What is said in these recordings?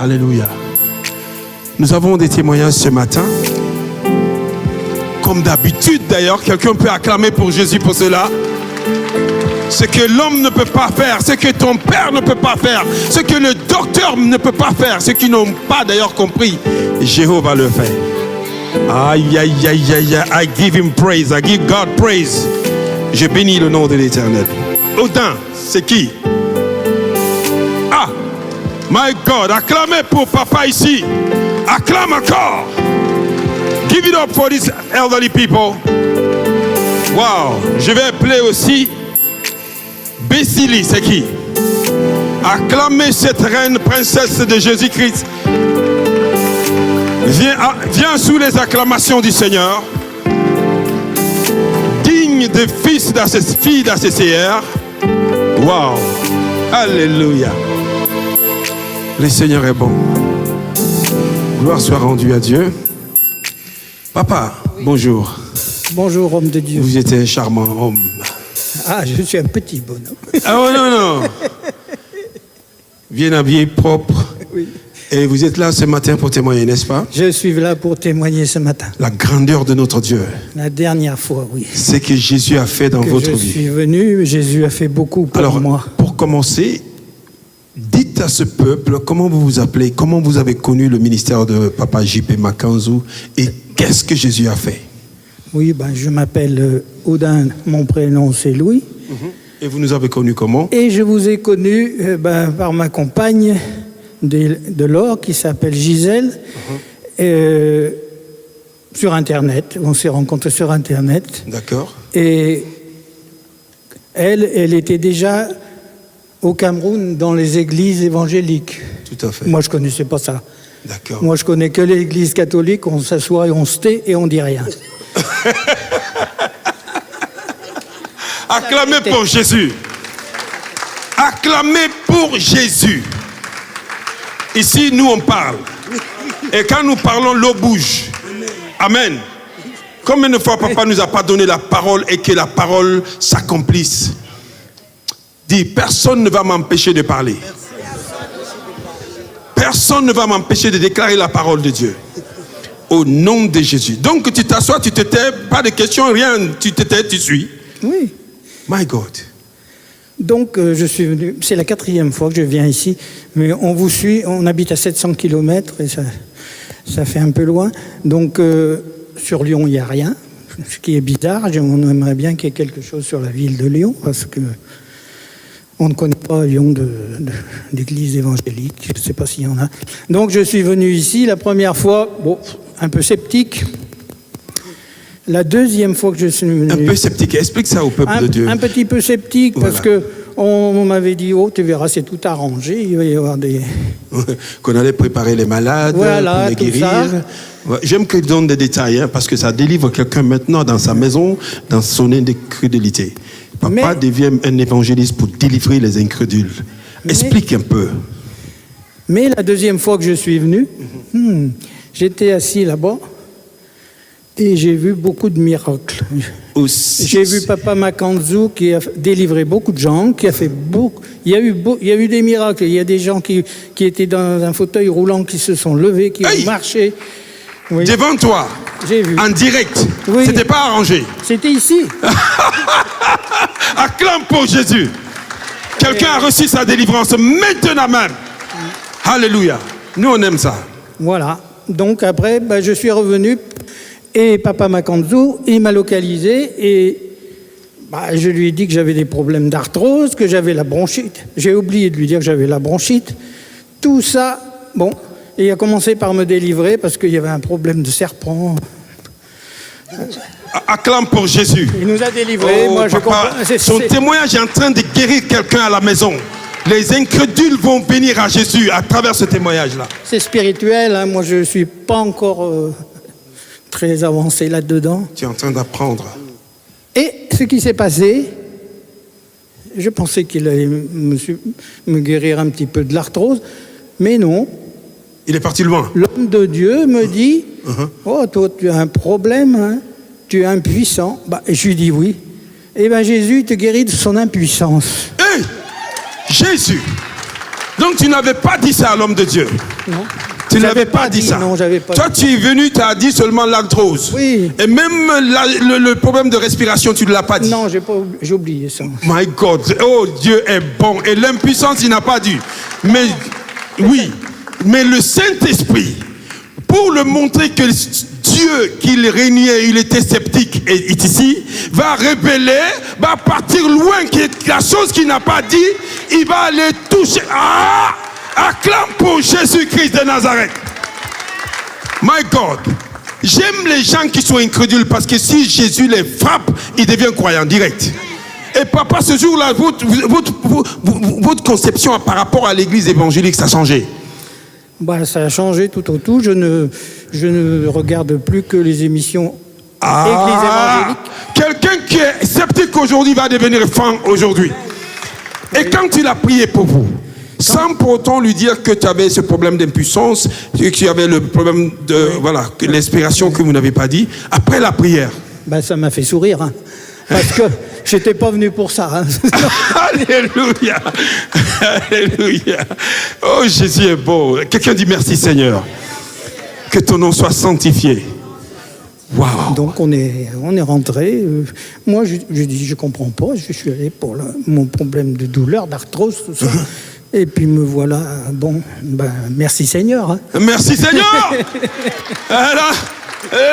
Alléluia. Nous avons des témoignages ce matin. Comme d'habitude d'ailleurs, quelqu'un peut acclamer pour Jésus pour cela. Ce que l'homme ne peut pas faire, ce que ton père ne peut pas faire, ce que le docteur ne peut pas faire, ceux qui n'ont pas d'ailleurs compris, Jéhovah le fait. Aïe, aïe, aïe, aïe, aïe, I give him praise, I give God praise. Je bénis le nom de l'Éternel. Odin, c'est qui? Ah, my God, acclamez pour papa ici. Acclame encore. Give it up for these elderly people. Wow, je vais appeler aussi Bessili, c'est qui? Acclamez cette reine princesse de Jésus-Christ. Viens sous les acclamations du Seigneur. Digne de fils fille d'ACCR. Wow, alléluia. Le Seigneur est bon. Gloire soit rendue à Dieu. Papa, oui. Bonjour. Bonjour, homme de Dieu. Vous êtes un charmant homme. Ah, je suis un petit bonhomme. Ah oh, non, non. Bien habillé, propre. Oui. Et vous êtes là ce matin pour témoigner, n'est-ce pas? Je suis là pour témoigner ce matin. La grandeur de notre Dieu. La dernière fois, oui. C'est que Jésus a fait dans votre vie. Je suis venu, Jésus a fait beaucoup pour moi. Pour commencer, dites à ce peuple comment vous vous appelez, comment vous avez connu le ministère de Papa J.P. Makanzou et qu'est-ce que Jésus a fait? Oui, je m'appelle Odin, mon prénom c'est Louis. Et vous nous avez connus comment? Et je vous ai connu par ma compagne de l'or qui s'appelle Gisèle, sur Internet. On s'est rencontrés sur Internet. D'accord. Et elle était déjà au Cameroun dans les églises évangéliques. Tout à fait. Moi, je ne connaissais pas ça. D'accord. Moi, je connais que l'église catholique, on s'assoit et on se tait et on dit rien. Acclamez pour Jésus. Acclamez pour Jésus. Ici, nous, on parle. Et quand nous parlons, l'eau bouge. Amen. Combien de fois papa nous a pas donné la parole et que la parole s'accomplisse? Dis, personne ne va m'empêcher de parler. Personne ne va m'empêcher de déclarer la parole de Dieu. Au nom de Jésus. Donc tu t'assois, tu te tais, pas de questions, rien, tu te tais, tu suis. Oui. My God. Donc je suis venu, c'est la 4e fois que je viens ici, mais on vous suit, on habite à 700 km et ça fait un peu loin. Donc sur Lyon, il n'y a rien, ce qui est bizarre. On aimerait bien qu'il y ait quelque chose sur la ville de Lyon, parce que on ne connaît pas Lyon d'église évangélique, je ne sais pas s'il y en a. Donc je suis venu ici la première fois, un peu sceptique. La 2e fois que je suis venu... Un peu sceptique, explique ça au peuple de Dieu. Un petit peu sceptique, voilà. Parce qu'on m'avait dit, tu verras, c'est tout arrangé, il va y avoir des... Qu'on allait préparer les malades, voilà, pour les guérir. Ouais, j'aime qu'il donne des détails, parce que ça délivre quelqu'un maintenant dans sa maison, dans son incrédulité. Papa devient un évangéliste pour délivrer les incrédules. Explique un peu. Mais la 2e fois que je suis venu, j'étais assis là-bas et j'ai vu beaucoup de miracles. J'ai vu Papa Makanzou qui a délivré beaucoup de gens, qui a fait beaucoup. Il y a eu des miracles. Il y a des gens qui étaient dans un fauteuil roulant qui se sont levés, qui ont marché. Oui. Devant toi, j'ai vu. En direct. Oui. C'était pas arrangé. C'était ici. Acclame pour Jésus. Quelqu'un a reçu sa délivrance maintenant même. Alléluia. Nous, on aime ça. Voilà. Donc après, je suis revenu et Papa Makanzou, il m'a localisé et je lui ai dit que j'avais des problèmes d'arthrose, que j'avais la bronchite. J'ai oublié de lui dire que j'avais la bronchite. Tout ça, et il a commencé par me délivrer parce qu'il y avait un problème de serpent. Acclame pour Jésus. Il nous a délivrés. Moi, je comprends. Son témoignage est en train de guérir quelqu'un à la maison. Les incrédules vont venir à Jésus à travers ce témoignage-là. C'est spirituel. Hein. Moi, je ne suis pas encore très avancé là-dedans. Tu es en train d'apprendre. Et ce qui s'est passé, je pensais qu'il allait me guérir un petit peu de l'arthrose, mais non. Il est parti loin. L'homme de Dieu me dit, oh, toi, tu as un problème, hein? Tu es impuissant. Et je lui dis oui. Et Jésus te guérit de son impuissance. Hey! Jésus, Donc tu n'avais pas dit ça à l'homme de Dieu. Non. Tu n'avais pas dit ça. Non, j'avais pas Toi, dit. tu es venu, tu as dit seulement l'arthrose. Oui. Et même le problème de respiration, tu ne l'as pas dit. Non, j'ai oublié ça. My God, oh Dieu est bon. Et l'impuissance, il n'a pas dit. Mais oui, mais le Saint-Esprit, pour le montrer que Dieu qu'il régnait, il était sceptique et est ici, va révéler, va partir loin, la chose qu'il n'a pas dit, il va aller toucher. Ah! Acclame pour Jésus-Christ de Nazareth. My God. J'aime les gens qui sont incrédules parce que si Jésus les frappe, ils deviennent croyants direct. Et papa, ce jour-là, votre conception par rapport à l'église évangélique, ça a changé. Bah, ça a changé tout au tout. Je ne regarde plus que les émissions église évangélique. Quelqu'un qui est sceptique aujourd'hui va devenir fan aujourd'hui. Et quand il a prié pour vous, sans pour autant lui dire que tu avais ce problème d'impuissance, que tu avais le problème de l'inspiration que vous n'avez pas dit, après la prière. Ben, ça m'a fait sourire, hein, parce que j'étais pas venu pour ça. Hein. Alléluia. Alléluia. Oh, Jésus est beau. Quelqu'un dit merci Seigneur. Que ton nom soit sanctifié. Wow. Donc on est rentré. Moi, je dis, je comprends pas. Je suis allé pour mon problème de douleur, d'arthrose, tout ça. Et puis me voilà, bon, ben, merci Seigneur. Hein. Merci Seigneur.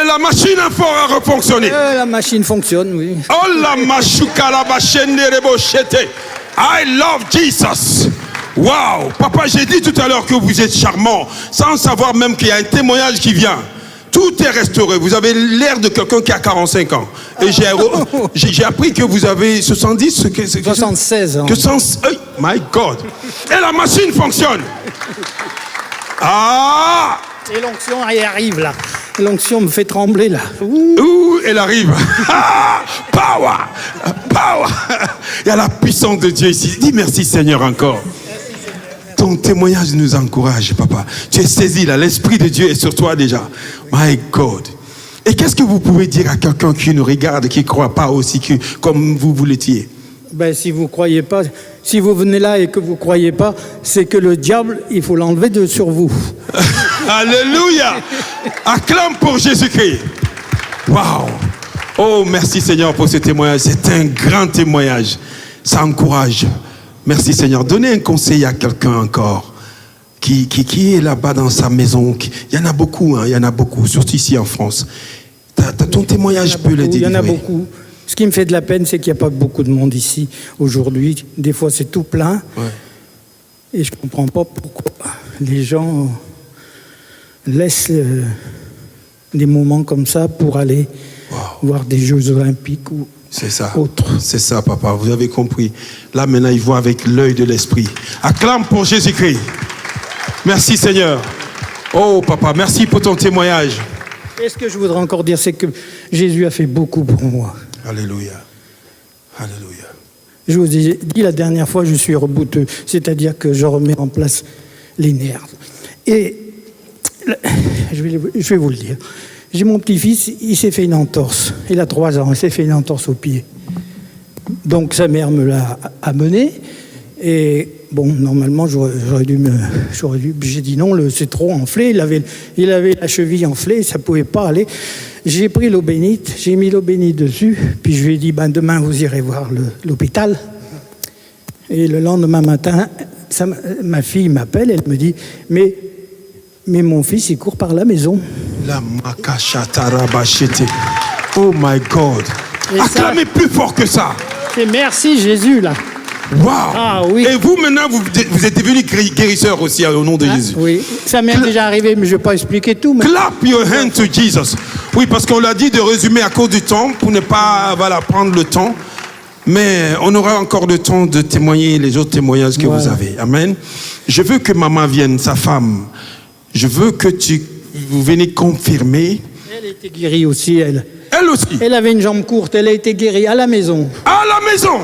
La machine a fort à refonctionner. La machine fonctionne, oui. Oh la machuka la bachene rebochete. I love Jesus. Wow. Papa, j'ai dit tout à l'heure que vous êtes charmant, sans savoir même qu'il y a un témoignage qui vient. Tout est restauré. Vous avez l'air de quelqu'un qui a 45 ans. Et j'ai appris que vous avez 70. 76 ans. My God. Et la machine fonctionne. Ah! Et l'onction, elle arrive là. L'onction me fait trembler là. Ouh, elle arrive. Power! Power! Il y a la puissance de Dieu ici. Dis merci Seigneur encore. Ton témoignage nous encourage, papa. Tu es saisi là, l'Esprit de Dieu est sur toi déjà. My God. Et qu'est-ce que vous pouvez dire à quelqu'un qui nous regarde, qui ne croit pas aussi que, comme vous l'étiez? Ben, si vous croyez pas, si vous venez là et que vous croyez pas, c'est que le diable, il faut l'enlever sur vous. Alléluia. Acclame pour Jésus-Christ. Waouh. Oh, merci Seigneur pour ce témoignage. C'est un grand témoignage. Ça encourage. Merci Seigneur. Donnez un conseil à quelqu'un encore qui est là-bas dans sa maison. Il y en a beaucoup, hein, il y en a beaucoup, surtout ici en France. Ton témoignage peut le délivrer. Il y en a beaucoup. Ce qui me fait de la peine, c'est qu'il n'y a pas beaucoup de monde ici aujourd'hui. Des fois, c'est tout plein. Ouais. Et je ne comprends pas pourquoi les gens laissent des moments comme ça pour aller voir des Jeux Olympiques ou c'est ça. Autre. C'est ça, papa. Vous avez compris. Là, maintenant, ils voient avec l'œil de l'esprit. Acclame pour Jésus-Christ. Merci, Seigneur. Oh, papa, merci pour ton témoignage. Et ce que je voudrais encore dire, c'est que Jésus a fait beaucoup pour moi. Alléluia. Alléluia. Je vous ai dit la dernière fois, je suis rebouteux. C'est-à-dire que je remets en place les nerfs. Et je vais vous le dire. J'ai mon petit-fils, il s'est fait une entorse. Il a 3 ans, il s'est fait une entorse au pied. Donc sa mère me l'a amené. Et bon, normalement, j'aurais dû. J'ai dit non, c'est trop enflé. Il avait la cheville enflée, ça ne pouvait pas aller. J'ai pris l'eau bénite, j'ai mis l'eau bénite dessus. Puis je lui ai dit, demain, vous irez voir l'hôpital. Et le lendemain matin, ma fille m'appelle, elle me dit, mais mon fils, il court par la maison. La makashatarabashete. Oh my God. Acclamez plus fort que ça. C'est merci Jésus, là. Wow. Ah, oui. Et vous, maintenant, vous êtes devenu guérisseur aussi au nom de Jésus. Oui, ça m'est déjà arrivé, mais je ne vais pas expliquer tout. Mais... Clap your hand to Jesus. Oui, parce qu'on l'a dit de résumer à cause du temps, pour ne pas prendre le temps. Mais on aura encore le temps de témoigner les autres témoignages que vous avez. Amen. Je veux que maman vienne, sa femme. Je veux que vous venez confirmer. Elle a été guérie aussi, elle. Elle aussi. Elle avait une jambe courte, elle a été guérie à la maison. À la maison.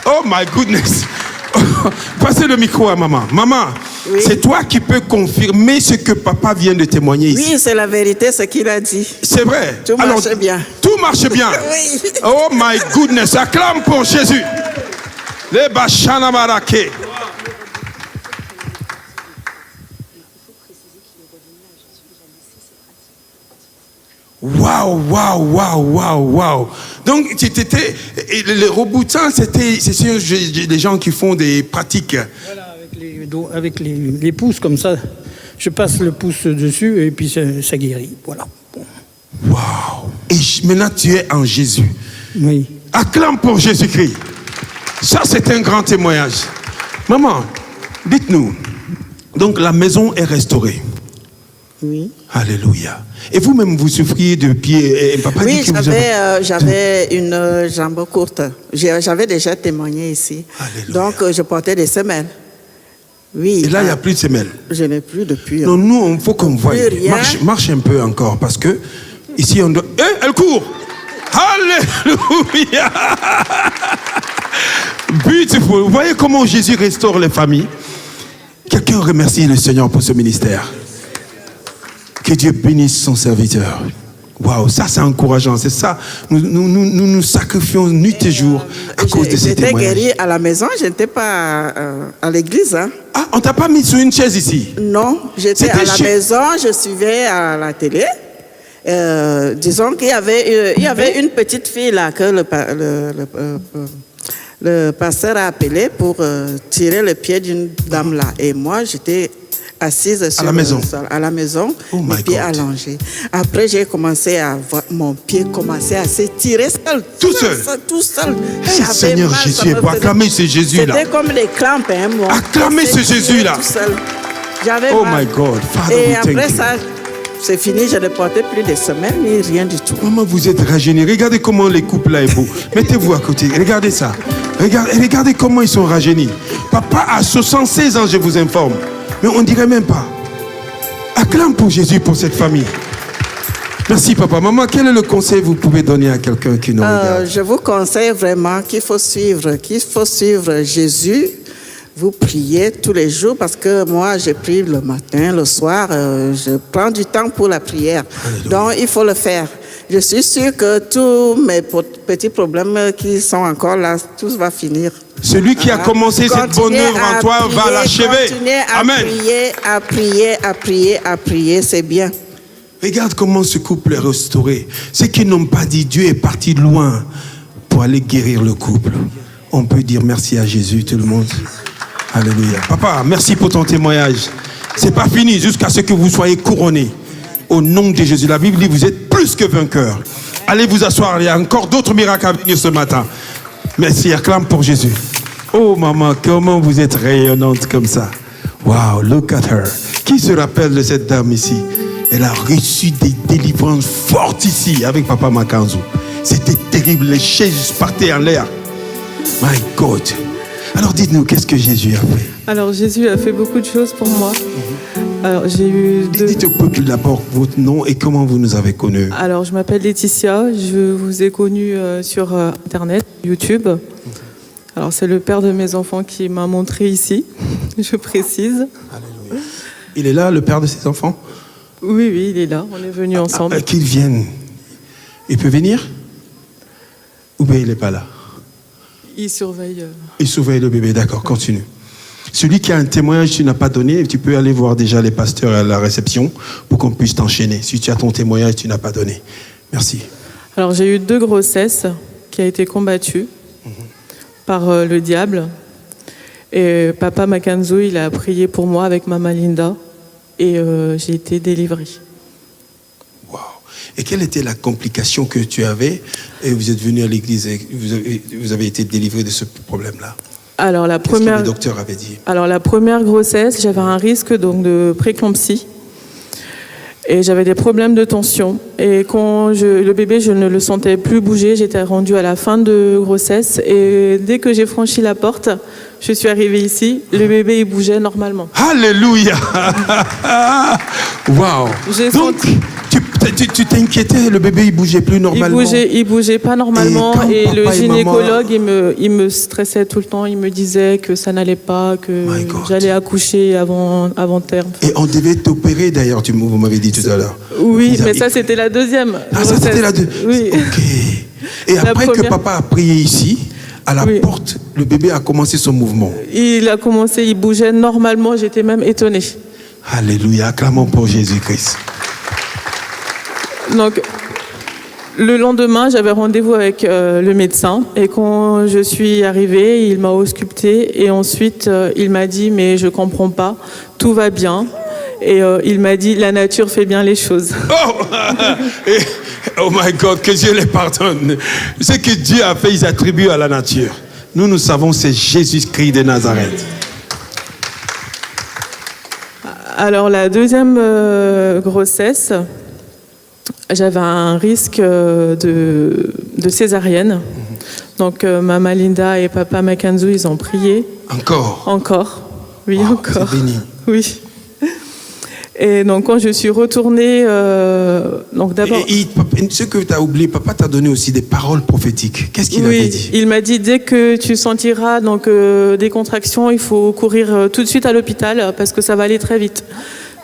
Oh my goodness. Passez le micro à maman. Maman, oui. C'est toi qui peux confirmer ce que papa vient de témoigner ici. Oui, c'est la vérité, ce qu'il a dit. C'est vrai. Tout marche bien. Tout marche bien. Oui. Oh my goodness. Acclame pour Jésus. Les Bachana Marake. Waouh, waouh, waouh, waouh, waouh. Donc, les reboutants, c'était les gens qui font des pratiques. Voilà, avec les pouces comme ça. Je passe le pouce dessus et puis ça guérit. Voilà. Bon. Waouh. Et maintenant, tu es en Jésus. Oui. Acclame pour Jésus-Christ. Ça, c'est un grand témoignage. Maman, dites-nous. Donc, la maison est restaurée. Oui. Alléluia. Et vous-même, vous souffriez de pieds. Et papa Oui, dit que j'avais une jambe courte. J'avais déjà témoigné ici. Alléluia. Donc, je portais des semelles. Oui. Et là, il n'y a plus de semelles. Je n'ai plus depuis. Non, nous, il faut qu'on voie. Plus rien. Marche un peu encore, parce que ici, on doit... elle court. Alléluia. Beautiful. Vous voyez comment Jésus restaure les familles? Quelqu'un remercie le Seigneur pour ce ministère. Que Dieu bénisse son serviteur. Waouh, ça c'est encourageant, c'est ça. Nous sacrifions nuit et jour à cause de ces témoignages. J'étais guérie à la maison, je n'étais pas à l'église. Hein. Ah, on t'a pas mis sur une chaise ici? Non, j'étais à la maison, je suivais à la télé. Disons qu'il y avait une petite fille là que le pasteur a appelé pour tirer le pied d'une dame là. Et moi, j'étais assise sur le sol, à la maison, mes pieds allongés. Après, j'ai commencé à voir mon pied commencer à s'étirer seul. Tout seul? Tout seul. Seigneur Jésus, pour acclamer ce Jésus-là. C'était comme des crampes. Hein, moi. Acclamer ce Jésus-là. Tout seul. J'avais my mal. God. Father, et après ça, c'est fini, je ne portais plus de semelles ni rien du tout. Maman, vous êtes rajeunie. Regardez comment les couples là est beau. Mettez-vous à côté. Regardez ça. Regardez comment ils sont rajeunis. Papa a 76 ans, je vous informe. Mais on ne dirait même pas. Acclame pour Jésus, pour cette famille. Merci papa. Maman, quel est le conseil que vous pouvez donner à quelqu'un qui nous regarde? Je vous conseille vraiment qu'il faut suivre Jésus. Vous priez tous les jours parce que moi, je prie le matin, le soir. Je prends du temps pour la prière. Alléluia. Donc, il faut le faire. Je suis sûre que tous mes petits problèmes qui sont encore là, tout va finir. Celui qui a commencé cette bonne œuvre en toi va l'achever. Amen. À prier, c'est bien. Regarde comment ce couple est restauré. Ceux qui n'ont pas dit Dieu est parti de loin pour aller guérir le couple. On peut dire merci à Jésus, tout le monde. Alléluia. Papa, merci pour ton témoignage. C'est pas fini jusqu'à ce que vous soyez couronnés. Au nom de Jésus. La Bible dit vous êtes plus que vainqueurs. Allez vous asseoir. Il y a encore d'autres miracles à venir ce matin. Merci. Acclame pour Jésus. Oh maman, comment vous êtes rayonnante comme ça. Wow, look at her. Qui se rappelle de cette dame ici? Elle a reçu des délivrances fortes ici avec Papa Makanzo. C'était terrible. Les chaises partaient en l'air. My God. Alors dites-nous, qu'est-ce que Jésus a fait? Alors Jésus a fait beaucoup de choses pour moi. Alors j'ai eu Dites au peuple d'abord votre nom et comment vous nous avez connus. Alors je m'appelle Laetitia, je vous ai connue sur Internet, YouTube. Alors c'est le père de mes enfants qui m'a montré ici, je précise. Alléluia. Il est là, le père de ses enfants? Oui, il est là, on est venus ensemble. Qu'il vienne. Il peut venir? Ou bien il n'est pas là? Il surveille. Il surveille le bébé, d'accord, continue. Celui qui a un témoignage que tu n'as pas donné, tu peux aller voir déjà les pasteurs à la réception pour qu'on puisse t'enchaîner. Si tu as ton témoignage que tu n'as pas donné. Merci. Alors j'ai eu 2 grossesses qui ont été combattues par le diable. Et Papa Makanzo, il a prié pour moi avec Maman Linda. Et j'ai été délivrée. Wow. Et quelle était la complication que tu avais? Et vous êtes venu à l'église et vous avez été délivré de ce problème-là. Alors la première, que le docteur avait dit? Alors la première grossesse, j'avais un risque donc de préclampsie et j'avais des problèmes de tension. Et quand le bébé, je ne le sentais plus bouger, j'étais rendue à la fin de grossesse et dès que j'ai franchi la porte, je suis arrivée ici, le bébé il bougeait normalement. Alléluia. Waouh. Donc tu t'inquiétais, le bébé il bougeait plus normalement. Il bougeait pas normalement et le gynécologue il me stressait tout le temps, il me disait que ça n'allait pas, que j'allais accoucher avant terme. Et on devait t'opérer d'ailleurs, vous m'avez dit tout à l'heure. Oui, mais ça c'était la deuxième. Ah, ça c'était la deuxième. Oui. Ok. Et après que papa a prié ici, à la porte, le bébé a commencé son mouvement. Il a commencé, il bougeait normalement, j'étais même étonnée. Alléluia, acclamons pour Jésus-Christ. Donc, Le lendemain, j'avais rendez-vous avec le médecin et quand je suis arrivée, il m'a auscultée et ensuite il m'a dit mais je comprends pas, tout va bien et il m'a dit la nature fait bien les choses. Oh my God, que Dieu les pardonne. Ce que Dieu a fait, ils attribuent à la nature. Nous savons, c'est Jésus-Christ de Nazareth. Alors la deuxième grossesse, j'avais un risque de césarienne. Donc maman Linda et papa Mackenzie, ils ont prié. Encore. Oui, wow, encore. C'est béni. Oui. Et donc quand je suis retournée, donc d'abord. Ce que tu as oublié, papa t'a donné aussi des paroles prophétiques. Qu'est-ce qu'il avait dit? Il m'a dit dès que tu sentiras donc des contractions, il faut courir tout de suite à l'hôpital parce que ça va aller très vite.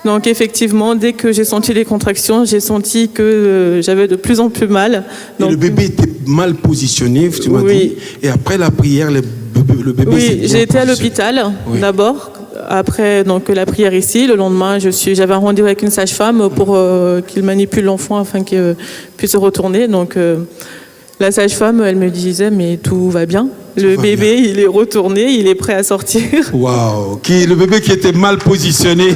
Donc effectivement, dès que j'ai senti les contractions, j'ai senti que j'avais de plus en plus mal. Donc, et le bébé était mal positionné, tu m'as dit. Et après la prière, le bébé oui, j'ai été à l'hôpital d'abord. Après donc la prière ici, le lendemain, j'avais un rendez-vous avec une sage-femme pour qu'il manipule l'enfant afin qu'il puisse se retourner. Donc la sage-femme, elle me disait mais tout va bien. Le bébé, il est retourné, il est prêt à sortir. Waouh! Le bébé qui était mal positionné,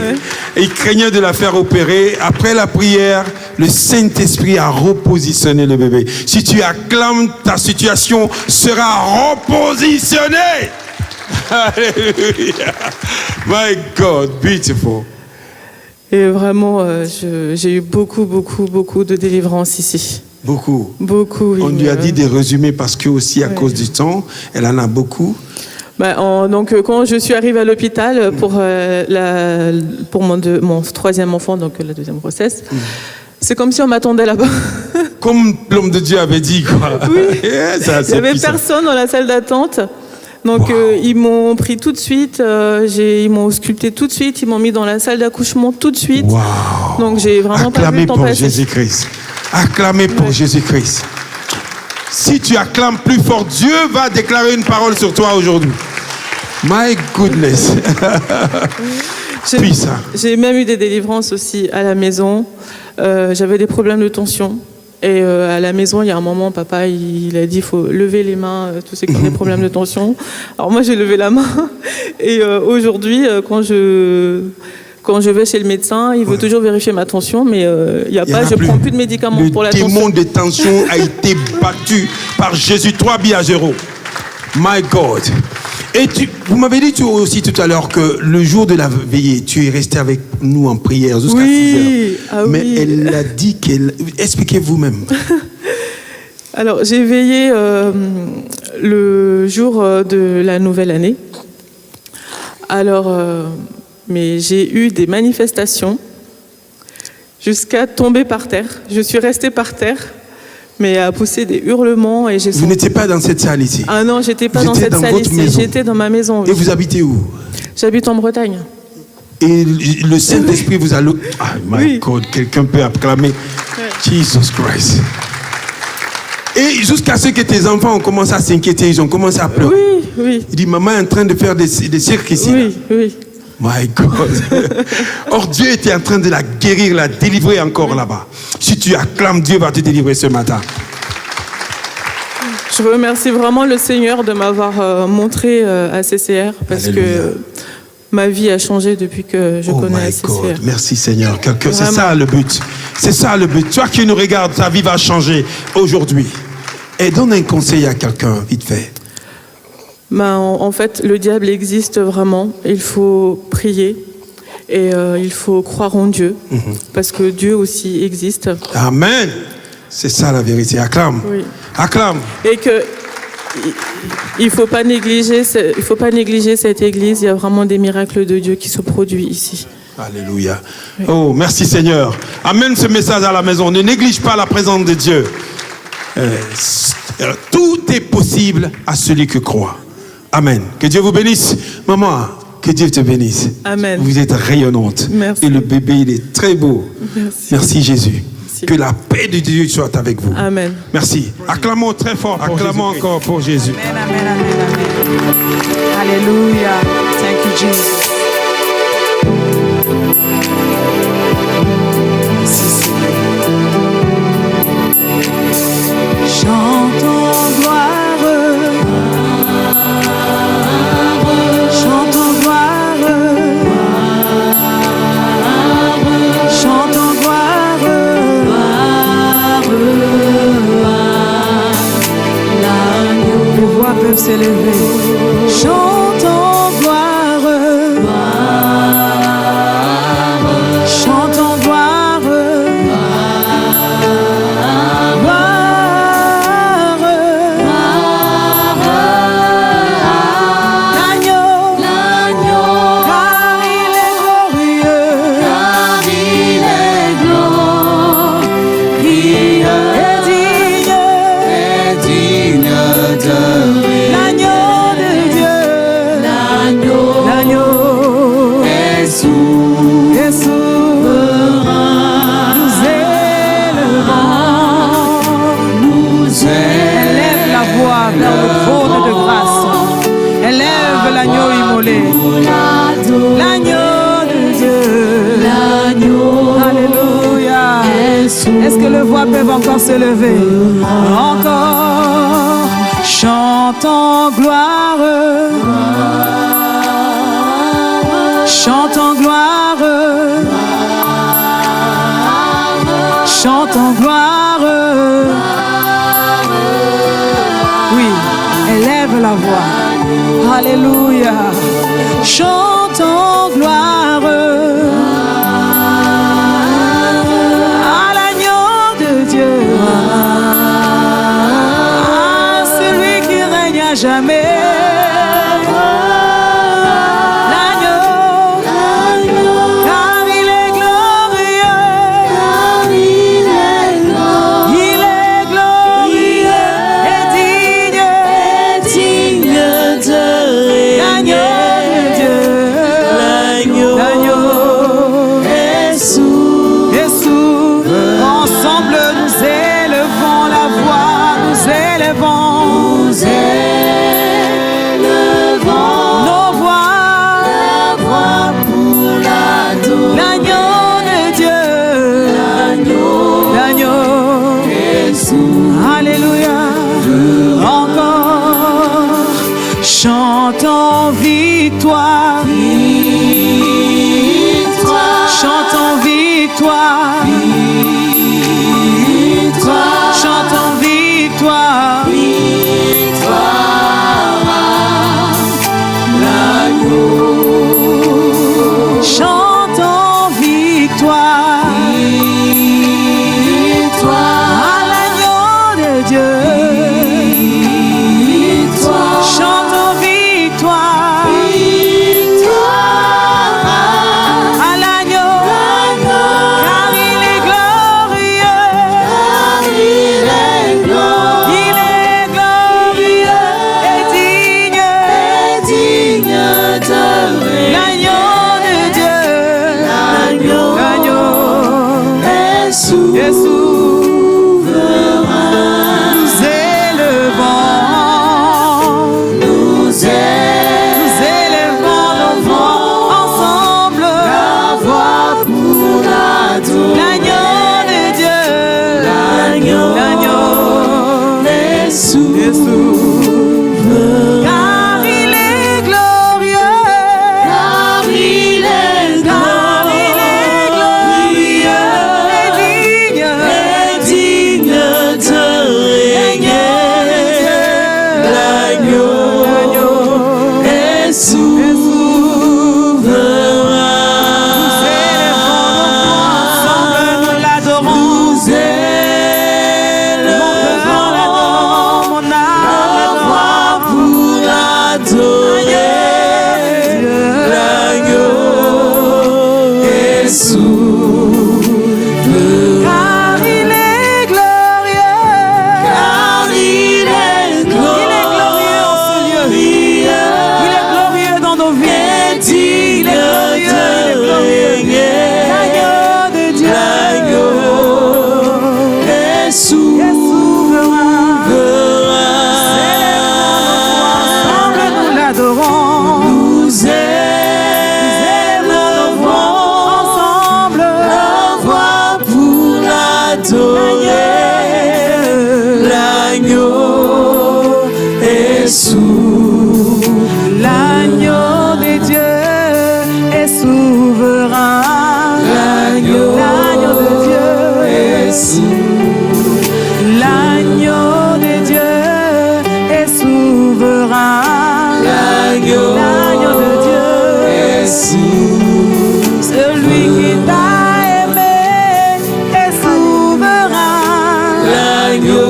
il craignait de la faire opérer. Après la prière, le Saint-Esprit a repositionné le bébé. Si tu acclames, ta situation sera repositionnée. Alléluia! My God, beautiful. Et vraiment, j'ai eu beaucoup de délivrance ici. Beaucoup. Oui. On lui a dit de résumer parce que aussi à cause du temps, elle en a beaucoup. Donc quand je suis arrivée à l'hôpital pour mon troisième enfant, donc la deuxième grossesse, c'est comme si on m'attendait là-bas. Comme l'homme de Dieu avait dit, quoi. Oui. Il n'y avait personne dans la salle d'attente. Donc ils m'ont pris tout de suite, ils m'ont ausculté tout de suite, ils m'ont mis dans la salle d'accouchement tout de suite. Wow. Donc j'ai vraiment pas vu le temps passer. Jésus-Christ. Acclamez pour Jésus-Christ. Si tu acclames plus fort, Dieu va déclarer une parole sur toi aujourd'hui. My goodness. Puissant. J'ai même eu des délivrances aussi à la maison. J'avais des problèmes de tension. Et à la maison, il y a un moment, papa, il a dit il faut lever les mains, tous ceux qui ont des problèmes de tension. Alors moi, j'ai levé la main. Et aujourd'hui, quand je vais chez le médecin, il veut toujours vérifier ma tension, mais je ne prends plus de médicaments pour la tension. Le démon de tension a été battu par Jésus, 3-0. My God. Et vous m'avez dit aussi tout à l'heure que le jour de la veillée, tu es resté avec nous en prière jusqu'à 6 heures. Mais elle a dit qu'elle... Expliquez vous-même. Alors, j'ai veillé le jour de la nouvelle année. Alors... mais j'ai eu des manifestations jusqu'à tomber par terre. Je suis restée par terre, mais à pousser des hurlements. Et vous n'étiez pas dans cette salle ici? Ah non, j'étais pas dans cette salle ici. J'étais dans ma maison. Oui. Et vous habitez où? J'habite en Bretagne. Et le Saint-Esprit vous a... Ah, my God, quelqu'un peut acclamer Jesus Christ. Et jusqu'à ce que tes enfants ont commencé à s'inquiéter, ils ont commencé à pleurer. Oui. Il dit, maman est en train de faire des cirques ici. Oui. My God. Or, Dieu était en train de la guérir, la délivrer encore là-bas. Si tu acclames, Dieu va te délivrer ce matin. Je remercie vraiment le Seigneur de m'avoir montré à CCR parce que ma vie a changé depuis que je connais la CCR. God. Merci Seigneur. C'est ça le but. C'est ça le but. Toi qui nous regardes, ta vie va changer aujourd'hui. Et donne un conseil à quelqu'un, vite fait. En fait, le diable existe vraiment. Il faut prier et il faut croire en Dieu parce que Dieu aussi existe. Amen. C'est ça la vérité. Acclame. Oui. Acclame. Et que il faut pas négliger cette église. Il y a vraiment des miracles de Dieu qui se produisent ici. Alléluia. Oui. Oh, merci Seigneur. Amène ce message à la maison. Ne néglige pas la présence de Dieu. Tout est possible à celui qui croit. Amen. Que Dieu vous bénisse. Maman, que Dieu te bénisse. Amen. Vous êtes rayonnante. Merci. Et le bébé, il est très beau. Merci Jésus. Merci. Que la paix de Dieu soit avec vous. Amen. Merci. Acclamons très fort. Acclamons encore pour Jésus. Amen. Alléluia. Thank you, Jesus. Est-ce que les voix peuvent encore se lever? Encore. Chantons gloire. Chantons gloire. Chantons gloire. Oui, élève la voix. Alléluia. Chantons gloire. À l'agneau de Dieu. À celui qui règne à jamais. Alléluia. Encore. Chantons victoire. Chantons victoire. Chantons victoire. Chantons victoire. À l'agneau de Dieu. Chantons victoire. À l'agneau. Car il est glorieux. Il est glorieux et digne de l'agneau de Dieu. L'agneau est souverain. Nous élevons nos voix ensemble. La voix pour l'adorer. L'agneau de Dieu. L'agneau est souverain. Car il est glorieux. Car il est glorieux et digne de régner. L'agneau est souverain. Nous l'adorons. Nous élevons mon âme pour l'adorer. L'agneau est souverain. Car il est glorieux. Car il est glorieux en ce lieu. Il est glorieux dans nos vies. Il est glorieux. L'agneau de Dieu. L'agneau est souverain. Ensemble nous l'adorons. Nous élevons ensemble la voix pour l'adorer. L'agneau est souverain. L'agneau de Dieu est souverain. L'agneau de Dieu est souverain. L'agneau de Dieu est souverain. L'agneau de Dieu est souverain. Celui qui t'a aimé est souverain. L'agneau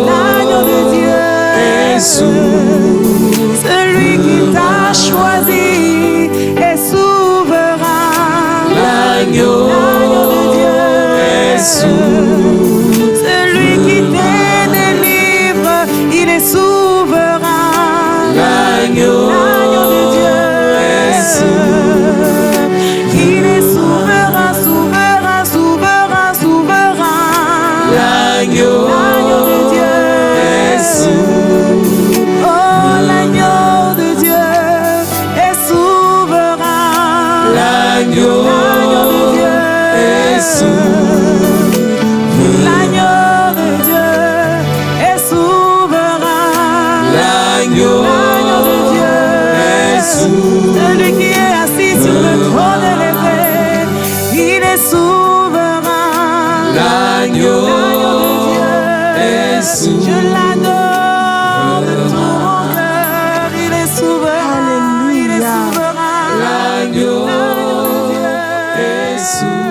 de Dieu est souverain. l'agneau est souverain. Je l'adore de tout mon cœur, il est souverain. Alléluia. Il est souverain. L'agneau est souverain.